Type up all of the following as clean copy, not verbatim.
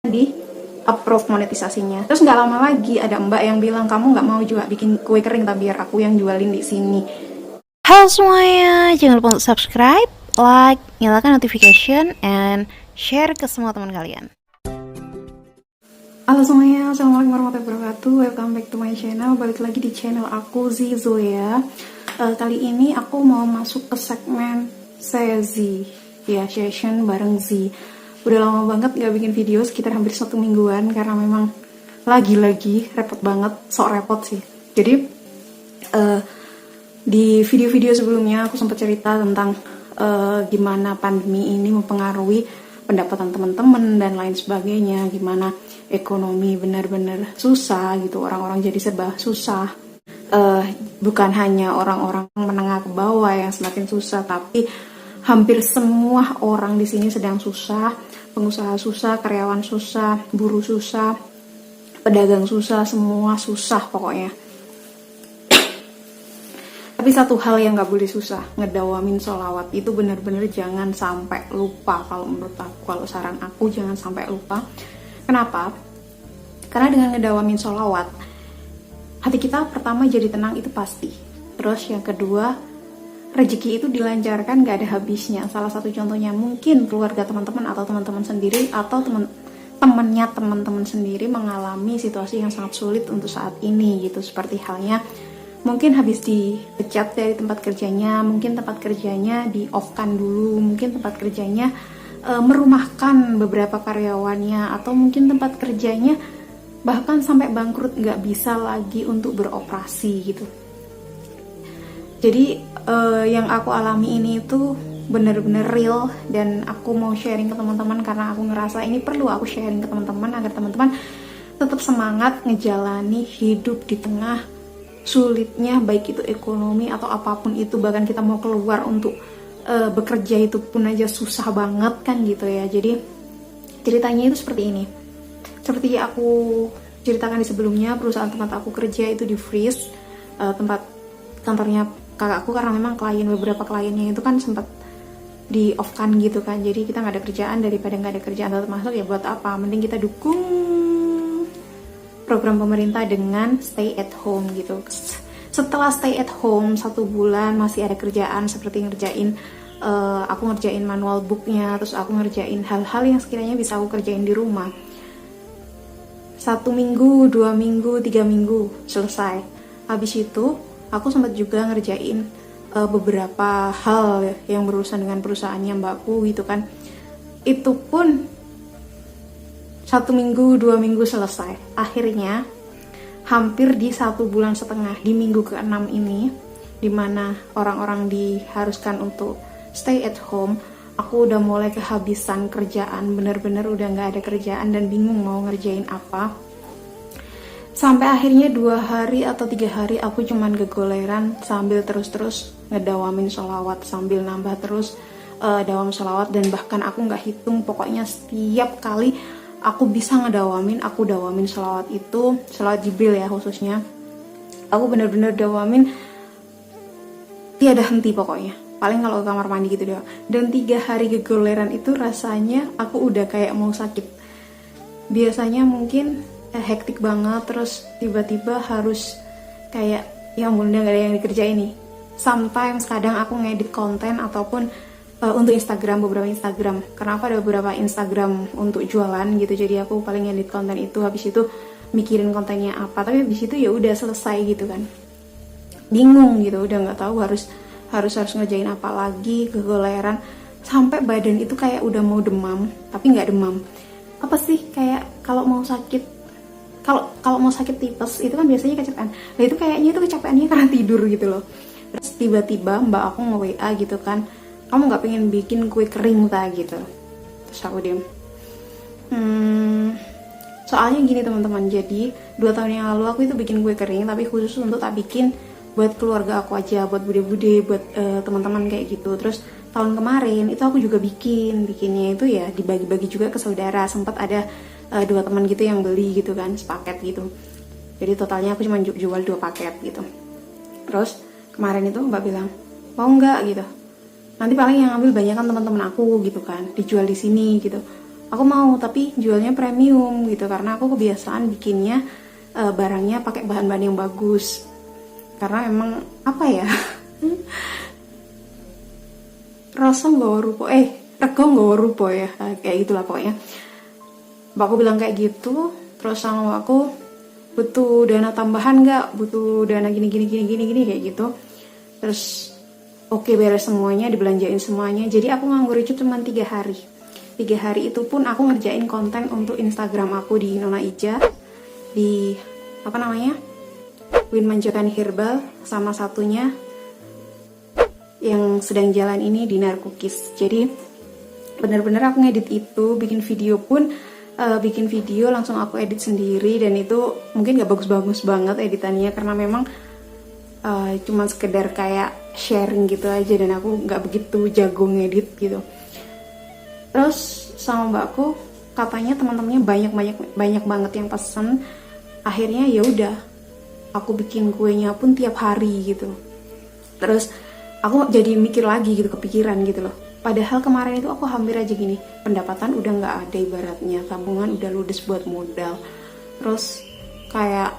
di approve monetisasinya. Terus nggak lama lagi ada mbak yang bilang, kamu nggak mau juga bikin kue kering tapi biar aku yang jualin di sini. Halo semuanya, jangan lupa untuk subscribe, like, nyalakan notification, and share ke semua teman kalian. Halo semuanya, assalamualaikum warahmatullahi wabarakatuh. Welcome back to my channel. Balik lagi di channel aku, Zoya. Kali ini aku mau masuk ke segmen Sezi, ya, session bareng Z. Udah lama banget gak bikin video, sekitar hampir 1 mingguan, karena memang lagi-lagi repot banget, sok repot sih. Jadi di video-video sebelumnya aku sempat cerita tentang gimana pandemi ini mempengaruhi pendapatan teman-teman dan lain sebagainya, gimana ekonomi benar-benar susah gitu, orang-orang jadi serba susah. Bukan hanya orang-orang menengah ke bawah yang semakin susah, tapi hampir semua orang di sini sedang susah. Pengusaha susah, karyawan susah, buruh susah, pedagang susah, semua susah pokoknya. Tapi satu hal yang gak boleh susah, ngedawamin sholawat. Itu bener-bener jangan sampai lupa. Kalau menurut aku, kalau saran aku, jangan sampai lupa. Kenapa? Karena dengan ngedawamin sholawat, hati kita pertama jadi tenang, itu pasti. Terus yang kedua, rezeki itu dilancarkan gak ada habisnya. Salah satu contohnya mungkin keluarga teman-teman atau teman-teman sendiri, atau temannya teman-teman sendiri mengalami situasi yang sangat sulit untuk saat ini gitu. Seperti halnya mungkin habis dipecat dari tempat kerjanya, mungkin tempat kerjanya di off-kan dulu, mungkin tempat kerjanya merumahkan beberapa karyawannya, atau mungkin tempat kerjanya bahkan sampai bangkrut, nggak bisa lagi untuk beroperasi gitu. Jadi yang aku alami ini itu bener-bener real, dan aku mau sharing ke teman-teman karena aku ngerasa ini perlu aku sharing ke teman-teman agar teman-teman tetap semangat ngejalani hidup di tengah sulitnya, baik itu ekonomi atau apapun itu. Bahkan kita mau keluar untuk bekerja itu pun aja susah banget kan gitu ya. Jadi ceritanya itu seperti ini. Seperti aku ceritakan di sebelumnya, perusahaan tempat aku kerja itu di freeze, tempat kantornya kakakku, karena memang beberapa kliennya itu kan sempat di off kan gitu kan. Jadi kita nggak ada kerjaan, daripada nggak ada kerjaan tetap masuk, ya buat apa, mending kita dukung program pemerintah dengan stay at home gitu. Setelah stay at home 1 bulan masih ada kerjaan, seperti aku ngerjain manual booknya, terus aku ngerjain hal-hal yang sekiranya bisa aku kerjain di rumah. 1 minggu, 2 minggu, 3 minggu selesai. Habis itu aku sempat juga ngerjain beberapa hal yang berurusan dengan perusahaannya mbakku gitu kan. Itu pun 1 minggu, 2 minggu selesai. Akhirnya hampir di 1,5 bulan, di minggu ke-6 ini, dimana orang-orang diharuskan untuk stay at home, aku udah mulai kehabisan kerjaan, bener-bener udah gak ada kerjaan dan bingung mau ngerjain apa. Sampai akhirnya 2 hari atau 3 hari aku cuman gegoleran sambil terus-terus ngedawamin sholawat, sambil nambah terus dawam sholawat. Dan bahkan aku gak hitung, pokoknya setiap kali aku bisa aku dawamin sholawat itu, sholawat Jibril ya khususnya. Aku bener-bener dawamin tiada henti pokoknya. Paling kalau ke kamar mandi gitu doang. Dan 3 hari gegoleran itu rasanya aku udah kayak mau sakit. Biasanya mungkin hektik banget, terus tiba-tiba harus kayak ya ampun udah gak ada yang dikerjain nih. Sometimes kadang aku ngedit konten ataupun untuk Instagram, beberapa Instagram, karena aku ada beberapa Instagram untuk jualan gitu. Jadi aku paling ngedit konten itu, habis itu mikirin kontennya apa, tapi habis itu ya udah selesai gitu kan. Bingung gitu, udah nggak tahu harus ngerjain apa lagi, kegoleran sampai badan itu kayak udah mau demam, tapi nggak demam. Apa sih, kayak kalau mau sakit, kalau mau sakit tipes itu kan biasanya kecapean. Nah itu kayaknya itu kecapeannya karena tidur gitu loh. Terus tiba-tiba mbak aku nge-WA gitu kan, kamu nggak pengen bikin kue kering tak gitu. Terus aku diem. Soalnya gini teman-teman, jadi 2 tahun yang lalu aku itu bikin kue kering, tapi khusus untuk tak bikin buat keluarga aku aja, buat bude-bude, buat teman-teman kayak gitu. Terus tahun kemarin itu aku juga bikinnya itu ya dibagi-bagi juga ke saudara. Sempat ada 2 teman gitu yang beli gitu kan, sepaket gitu. Jadi totalnya aku cuma jual 2 paket gitu. Terus kemarin itu mbak bilang, mau nggak gitu, nanti paling yang ambil banyak kan teman-teman aku gitu kan, dijual di sini gitu. aku mau, tapi jualnya premium gitu, karena aku kebiasaan bikinnya barangnya pakai bahan-bahan yang bagus, karena emang apa ya rasa nggak rupo rego nggak rupo ya, kayak gitulah pokoknya. Mbakku bilang kayak gitu, terus sama aku butuh dana tambahan nggak, butuh dana gini kayak gitu. Terus oke, beres semuanya, dibelanjain semuanya. Jadi aku nganggur itu cuma 3 hari. 3 hari itu pun aku ngerjain konten untuk Instagram aku di Nona Ija, di apa namanya, Win Manjakan Herbal, sama satunya yang sedang jalan ini Dinar Cookies. Jadi bener-bener aku ngedit itu, bikin video langsung aku edit sendiri, dan itu mungkin gak bagus-bagus banget editannya karena memang cuman sekedar kayak sharing gitu aja, dan aku gak begitu jago ngedit gitu. Terus sama mbakku katanya teman-temannya banyak banget yang pesen. Akhirnya ya udah, aku bikin kuenya pun tiap hari gitu. Terus aku jadi mikir lagi gitu, kepikiran gitu loh. Padahal kemarin itu aku hampir aja gini, pendapatan udah nggak ada ibaratnya, tabungan udah ludes buat modal. Terus kayak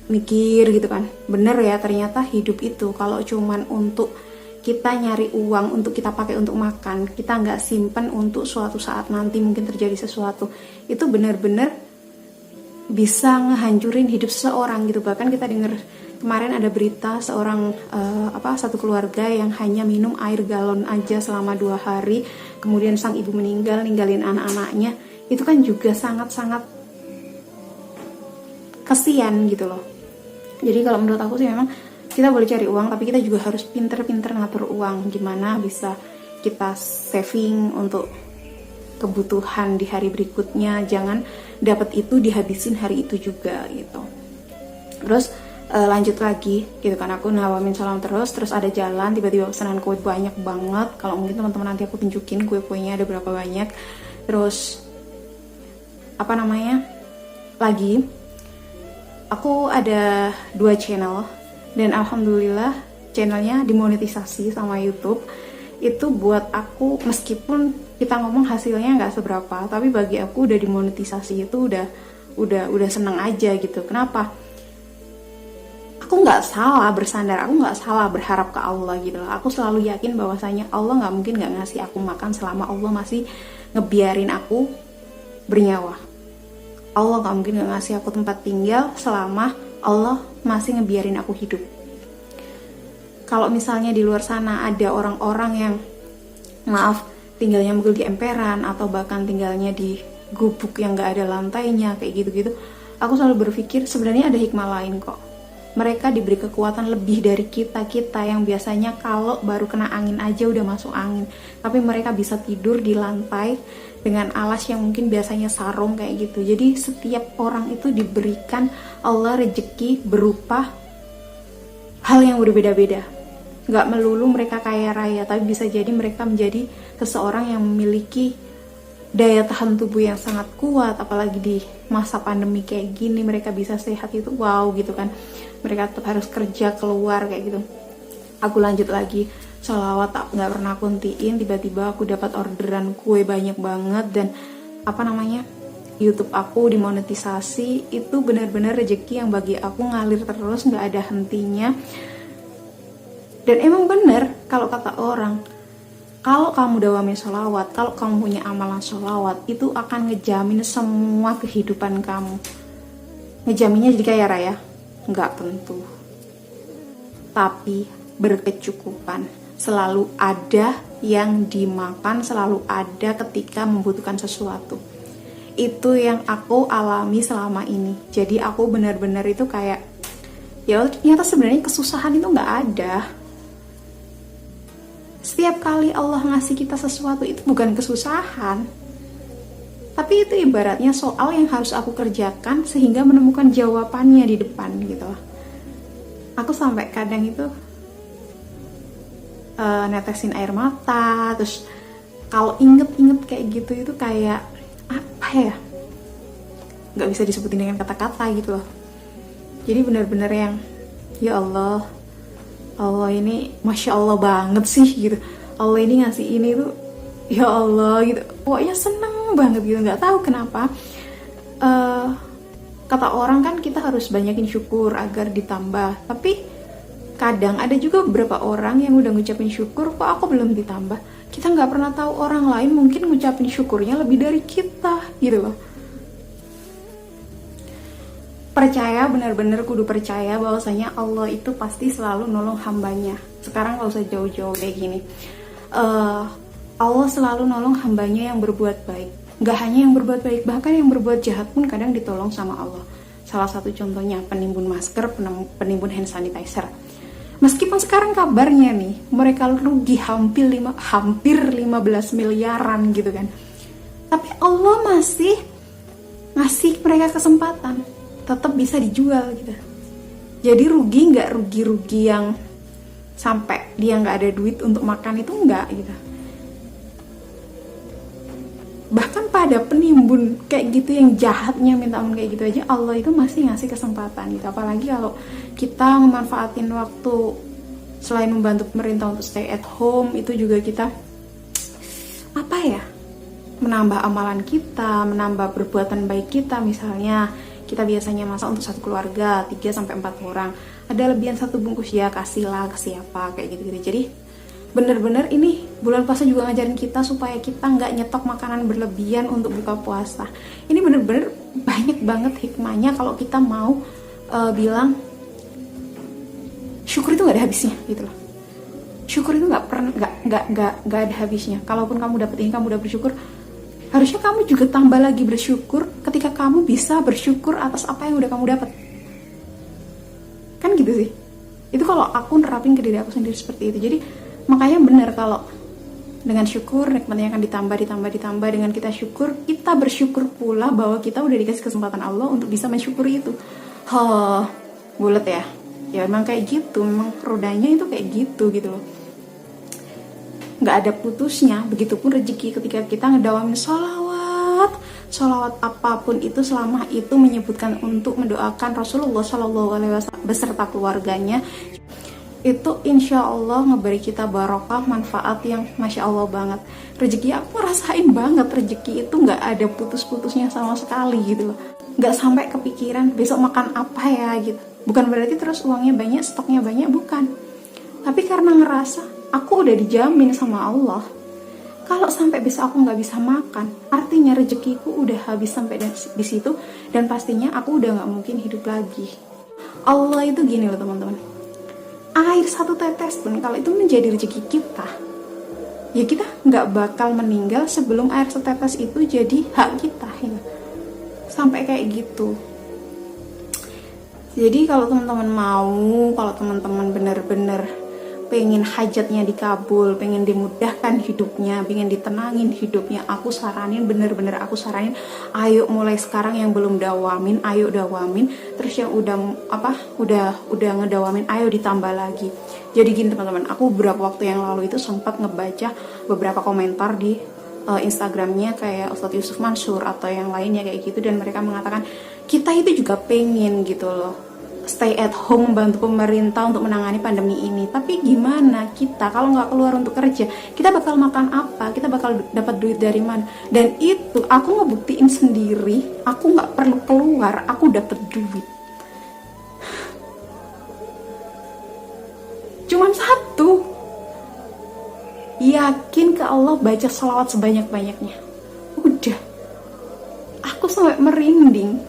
mikir gitu kan, bener ya ternyata hidup itu kalau cuman untuk kita nyari uang untuk kita pakai untuk makan, kita nggak simpen untuk suatu saat nanti mungkin terjadi sesuatu, itu bener-bener bisa ngehancurin hidup seseorang gitu. Bahkan kita dengar kemarin ada berita seorang satu keluarga yang hanya minum air galon aja selama 2 hari, kemudian sang ibu meninggal, ninggalin anak-anaknya. Itu kan juga sangat-sangat kasihan gitu loh. Jadi kalau menurut aku sih memang kita boleh cari uang, tapi kita juga harus pinter-pinter ngatur uang, gimana bisa kita saving untuk kebutuhan di hari berikutnya. Jangan dapat itu dihabisin hari itu juga gitu. Terus lanjut lagi gitu kan, aku nawamin salam terus ada jalan, tiba-tiba pesanan kue banyak banget. Kalau mungkin teman-teman nanti aku tunjukin kue-kuenya ada berapa banyak. Terus apa namanya lagi, aku ada 2 channel, dan alhamdulillah channelnya dimonetisasi sama YouTube. Itu buat aku, meskipun kita ngomong hasilnya nggak seberapa, tapi bagi aku udah dimonetisasi itu udah seneng aja gitu. Kenapa? Aku nggak salah bersandar, aku nggak salah berharap ke Allah gitu loh. Aku selalu yakin bahwasanya Allah nggak mungkin nggak ngasih aku makan selama Allah masih ngebiarin aku bernyawa. Allah nggak mungkin nggak ngasih aku tempat tinggal selama Allah masih ngebiarin aku hidup. Kalau misalnya di luar sana ada orang-orang yang tinggalnya mungkin di emperan, atau bahkan tinggalnya di gubuk yang nggak ada lantainya kayak gitu-gitu, aku selalu berpikir sebenarnya ada hikmah lain kok. Mereka diberi kekuatan lebih dari kita yang biasanya kalau baru kena angin aja udah masuk angin, tapi mereka bisa tidur di lantai dengan alas yang mungkin biasanya sarung kayak gitu. Jadi setiap orang itu diberikan Allah rezeki berupa hal yang berbeda-beda. Gak melulu mereka kaya raya, tapi bisa jadi mereka menjadi seseorang yang memiliki daya tahan tubuh yang sangat kuat. Apalagi di masa pandemi kayak gini, mereka bisa sehat, itu wow gitu kan. Mereka tetap harus kerja keluar kayak gitu. Aku lanjut lagi, sholawat tak nggak pernah aku hentiin, tiba-tiba aku dapat orderan kue banyak banget, dan YouTube aku dimonetisasi. Itu benar-benar rezeki yang bagi aku ngalir terus, nggak ada hentinya. Dan emang bener kalau kata orang, kalau kamu dawamin sholawat, kalau kamu punya amalan sholawat, itu akan ngejamin semua kehidupan kamu. Ngejaminnya jadi kaya raya? Nggak tentu, tapi berkecukupan. Selalu ada yang dimakan, selalu ada ketika membutuhkan sesuatu. Itu yang aku alami selama ini. Jadi aku benar-benar itu kayak, ya ternyata sebenarnya kesusahan itu nggak ada. Setiap kali Allah ngasih kita sesuatu itu bukan kesusahan, tapi itu ibaratnya soal yang harus aku kerjakan sehingga menemukan jawabannya di depan gitu. Aku sampai kadang itu netesin air mata. Terus kalau inget-inget kayak gitu itu kayak apa ya, nggak bisa disebutin dengan kata-kata gitu loh. Jadi benar-benar yang ya Allah ini Masya Allah banget sih gitu. Allah ini ngasih ini tuh ya Allah gitu, pokoknya seneng seneng banget gitu, nggak tahu kenapa. Kata orang kan kita harus banyakin syukur agar ditambah, tapi kadang ada juga beberapa orang yang udah ngucapin syukur kok aku belum ditambah. Kita nggak pernah tahu orang lain mungkin ngucapin syukurnya lebih dari kita gitu loh. Percaya, benar-benar kudu percaya bahwasanya Allah itu pasti selalu nolong hambanya. Sekarang gak usah jauh-jauh kayak gini. Allah selalu nolong hambanya yang berbuat baik. Gak hanya yang berbuat baik, bahkan yang berbuat jahat pun kadang ditolong sama Allah. Salah satu contohnya penimbun masker, penimbun hand sanitizer. Meskipun sekarang kabarnya nih mereka rugi hampir 15 miliaran gitu kan, tapi Allah masih ngasih mereka kesempatan, tetap bisa dijual gitu. Jadi rugi nggak rugi yang sampai dia nggak ada duit untuk makan, itu enggak gitu. Bahkan pada penimbun kayak gitu yang jahatnya minta ampun kayak gitu aja, Allah itu masih ngasih kesempatan gitu. Apalagi kalau kita memanfaatin waktu selain membantu pemerintah untuk stay at home, itu juga kita apa ya, menambah amalan kita, menambah perbuatan baik kita. Misalnya kita biasanya masak untuk satu keluarga 3-4 orang, ada lebihan 1 bungkus, ya kasihlah ke siapa kayak gitu-gitu. Jadi bener-bener ini bulan puasa juga ngajarin kita supaya kita nggak nyetok makanan berlebihan untuk buka puasa. Ini bener-bener banyak banget hikmahnya kalau kita mau bilang syukur itu nggak ada habisnya gitu loh. Syukur itu nggak ada habisnya. Kalaupun kamu dapet ini, kamu udah bersyukur, harusnya kamu juga tambah lagi bersyukur ketika kamu bisa bersyukur atas apa yang udah kamu dapat. Kan gitu sih. Itu kalau aku nerapin ke diri aku sendiri seperti itu. Jadi makanya benar kalau dengan syukur nikmatnya akan ditambah. Dengan kita syukur, kita bersyukur pula bahwa kita udah dikasih kesempatan Allah untuk bisa mensyukuri itu. Bulet ya. Ya memang kayak gitu, memang rodanya itu kayak gitu loh. Nggak ada putusnya. Begitupun rezeki, ketika kita ngedawamin sholawat apapun itu, selama itu menyebutkan untuk mendoakan Rasulullah SAW beserta keluarganya, itu insya Allah ngeberi kita barokah, manfaat yang masya Allah banget. Rezeki aku ngerasain banget, rezeki itu nggak ada putus-putusnya sama sekali gitu loh. Nggak sampai kepikiran besok makan apa ya gitu. Bukan berarti terus uangnya banyak, stoknya banyak, bukan. Tapi karena ngerasa aku udah dijamin sama Allah, kalau sampai besok aku nggak bisa makan, artinya rezekiku udah habis sampai di situ, dan pastinya aku udah nggak mungkin hidup lagi. Allah itu gini loh teman-teman, air 1 tetes pun kalau itu menjadi rezeki kita, ya kita nggak bakal meninggal sebelum air setetes itu jadi hak kita ya. Sampai kayak gitu. Jadi kalau teman-teman kalau teman-teman bener-bener pengen hajatnya dikabul, pengen dimudahkan hidupnya, pengen ditenangin hidupnya, aku saranin, ayo mulai sekarang yang belum dawamin, ayo dawamin. Terus yang udah ngedawamin, ayo ditambah lagi. Jadi gini teman-teman, aku beberapa waktu yang lalu itu sempat ngebaca beberapa komentar di Instagramnya kayak Ustadz Yusuf Mansur atau yang lainnya kayak gitu, dan mereka mengatakan kita itu juga pengen gitu loh stay at home, bantu pemerintah untuk menangani pandemi ini. Tapi gimana kita kalau nggak keluar untuk kerja? Kita bakal makan apa? Kita bakal dapat duit dari mana? Dan itu aku ngebuktiin sendiri, aku nggak perlu keluar, aku dapat duit. Cuman satu, yakin ke Allah, baca sholawat sebanyak-banyaknya. Udah, aku sampai merinding.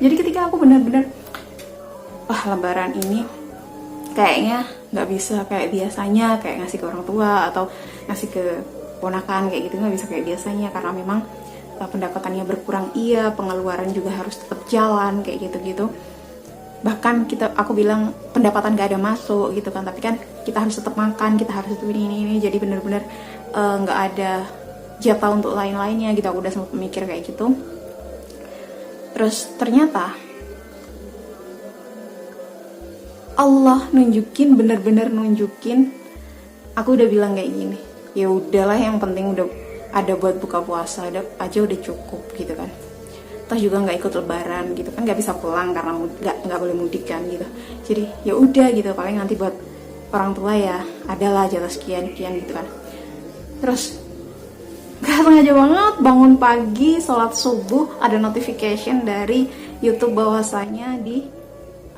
Jadi ketika aku benar-benar, wah lebaran ini kayaknya nggak bisa kayak biasanya, kayak ngasih ke orang tua atau ngasih ke ponakan kayak gitu, nggak bisa kayak biasanya karena memang pendapatannya berkurang, iya, pengeluaran juga harus tetap jalan kayak gitu-gitu. Bahkan aku bilang pendapatan gak ada masuk gitu kan, tapi kan kita harus tetap makan, kita harus tetap ini. Jadi benar-benar nggak ada jatah untuk lain-lainnya gitu. Aku udah sempat mikir kayak gitu. Terus ternyata Allah bener-bener nunjukin. Aku udah bilang kayak gini, ya udahlah, yang penting udah ada buat buka puasa aja udah cukup gitu kan. Toh juga nggak ikut lebaran gitu kan, nggak bisa pulang karena nggak boleh mudik kan gitu. Jadi ya udah gitu, paling nanti buat orang tua ya adalah jatah sekian gitu kan. Terus nggak sengaja banget bangun pagi, sholat subuh, ada notification dari YouTube bahwasanya di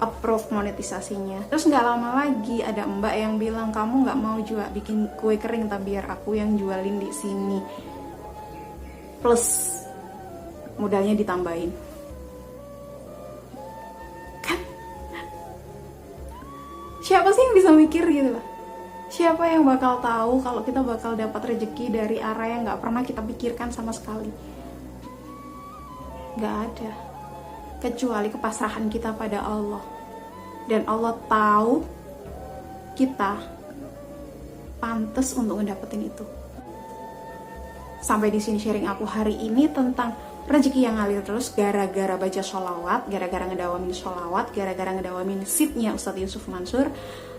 approve monetisasinya. Terus nggak lama lagi ada mbak yang bilang, kamu nggak mau juga bikin kue kering, tapi biar aku yang jualin di sini, plus modalnya ditambahin. Kan siapa sih yang bisa mikir gitu loh? Siapa yang bakal tahu kalau kita bakal dapat rezeki dari arah yang nggak pernah kita pikirkan sama sekali? Nggak ada, kecuali kepasrahan kita pada Allah. Dan Allah tahu kita pantas untuk mendapatkan itu. Sampai di sini sharing aku hari ini tentang rezeki yang ngalir terus gara-gara baca sholawat, gara-gara ngedawamin sholawat, gara-gara ngedawamin seatnya Ustadz Yusuf Mansur.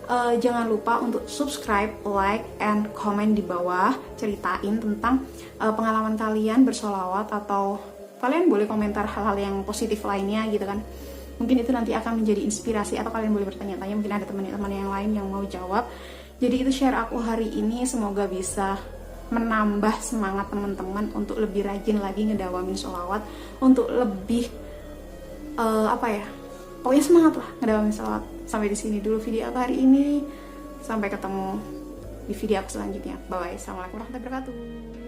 Jangan lupa untuk subscribe, like, and comment di bawah. Ceritain tentang pengalaman kalian bersholawat, atau kalian boleh komentar hal-hal yang positif lainnya gitu kan. Mungkin itu nanti akan menjadi inspirasi, atau kalian boleh bertanya-tanya, mungkin ada teman-teman yang lain yang mau jawab. Jadi itu share aku hari ini, semoga bisa menambah semangat teman-teman untuk lebih rajin lagi ngedawamin sholawat, untuk lebih pokoknya semangat lah ngedawamin sholawat. Sampai di sini dulu video aku hari ini, sampai ketemu di video aku selanjutnya. Bye bye. Assalamualaikum warahmatullahi wabarakatuh.